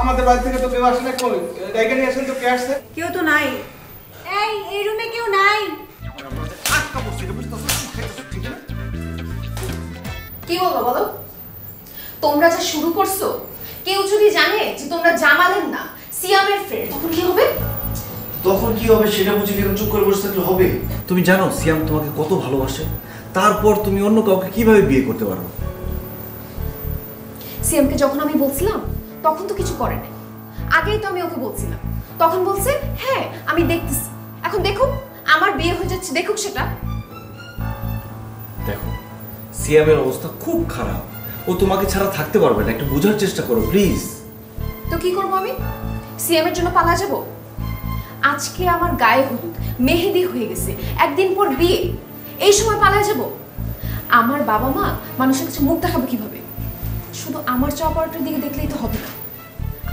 আমাদের বাড়ি থেকে তো কেউ আসে না। কই ডাইকে নিয়ে আসেন তো, কে আসছে? কেউ তো নাই। এই রুমে কেউ নাই। কি বলবো বলো? তোমরা যা শুরু করছো, কেউ যদি জানে যে তোমরা জামালের না সিয়ামের ফ্রেন্ড, তখন কি হবে? তখন কি হবে সেটা বুঝে কেন চুপ করে বসে থাকলে হবে? তুমি জানো সিয়াম তোমাকে কত ভালোবাসে, তারপর তুমি অন্য কাউকে কিভাবে বিয়ে করতে পারো? সিয়ামকে যখন আমি বলছিলাম তখন তো কিছু করে নাই। আগেই তো আমি ওকে বলছিলাম, তখন বলছে হ্যাঁ আমি দেখতেছি। এখন দেখুক আমার বিয়ে হয়ে যাচ্ছে, দেখুক সেটা। দেখো সিয়ামের অবস্থা খুব খারাপ, ও তোমাকে ছাড়া থাকতে পারবে না, একটু বোঝার চেষ্টা করো প্লিজ। তো কি করবো আমি? সিয়ামের জন্য পালা যাব? আজকে আমার গায়ে হলুদ, মেহেদি হয়ে গেছে, একদিন পর বিয়ে, এই সময় পালা যাব? আমার বাবা মা মানুষের কাছে মুখ দেখাবো কিভাবে? শুধু আমার চাওয়া পাওয়াটার দিকে দেখলেই তো হবে না,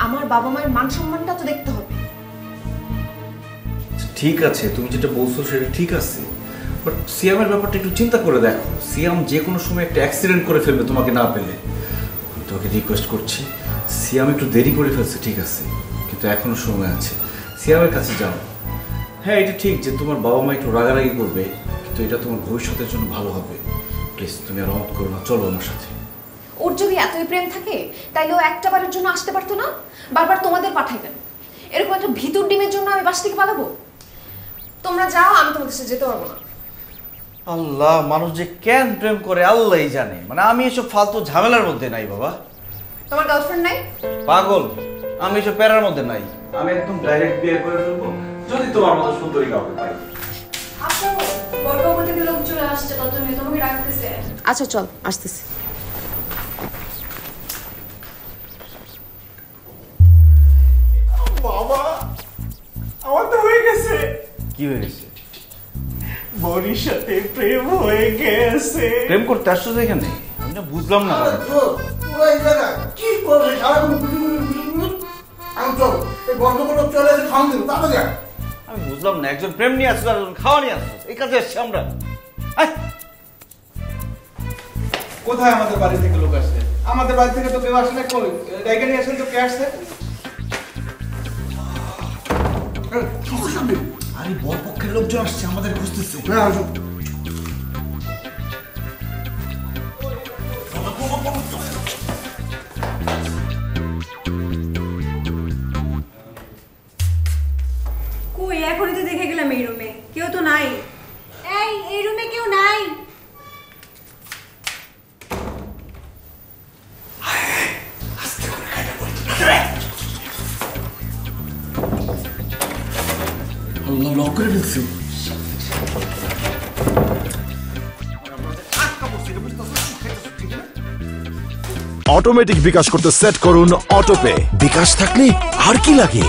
আমার বাবা মায়ের মান সম্মানটা তো দেখতে হবে। ঠিক আছে, তুমি যেটা বলছো সেটা ঠিক আছে, বাট সিয়ামের ব্যাপারটা একটু চিন্তা করে দেখো। সিয়াম যে কোনো সময় একটা অ্যাক্সিডেন্ট করে ফেলবে তোমাকে না পেলে। আমি তোমাকে রিকোয়েস্ট করছি, সিয়াম একটু দেরি করে ফেলছে ঠিক আছে, কিন্তু এখনো সময় আছে, সিয়ামের কাছে যাও। হ্যাঁ এটা ঠিক যে তোমার বাবা মা একটু রাগারাগি করবে, কিন্তু এটা তোমার ভবিষ্যতের জন্য ভালো হবে। প্লিজ তুমি আর অমত করো না, চলো আমার সাথে। ওর যদি এতই প্রেম থাকে তাইলে ও একটা বারের জন্য আসতে পারতো না? বারবার তোমাদের পাঠাই কেন? এরকম একটা ভিতর ডিমের জন্য আমি বাসা থেকে পালাবো? তোমরা যাও, আমি তোমাদের সাথে যেতে পারবো না। আল্লাহ, মানুষ যে কেন প্রেম করে আল্লাহই জানে। মানে আমি এসব ফালতু ঝামেলার মধ্যে নাই বাবা। তোমার গার্লফ্রেন্ড নাই? পাগল, আমি এসব প্যারার মধ্যে নাই। আমি একদম ডাইরেক্ট বিয়ে করে ফেলবো যদি তোমার মতো সুন্দরী কাউকে পাই। আচ্ছা চল, আসতেছি। বাবা আমার তো হয়ে গেছে। কি হয়ে গেছে? বরির সাথে প্রেম হয়ে গেছে। প্রেম করতে আসছো এখানে? আমি না বুঝলাম না। কি করবে সারাক্ষণ? আমি চল এই বন্ধগুলো চলে এসে খাওয়ান দিব, তারপর যা। আমি বুঝলাম না, একজন প্রেম নিয়ে আসছো আর একজন খাওয়া নিয়ে আসছো, এই কাজে এসছি আমরা। কোথায় আমাদের বাড়ি থেকে লোক আসছে? আমাদের বাড়ি থেকে তো কেউ আসে না। কই ডাইকে নিয়ে আসেন তো, কে আসছে? আরে বরপক্ষের লোকজন আসছে, আমাদের খুঁজতেছে। কই এখনই তো দেখে গেলাম এই রুমে কেউ তো নাই। এই রুমে কেউ নাই। আল্লাহ, লক করে ফেলছি। অটোমেটিক বিকাশ করতে সেট করুন অটোপে। বিকাশ থাকলে আর কি লাগে।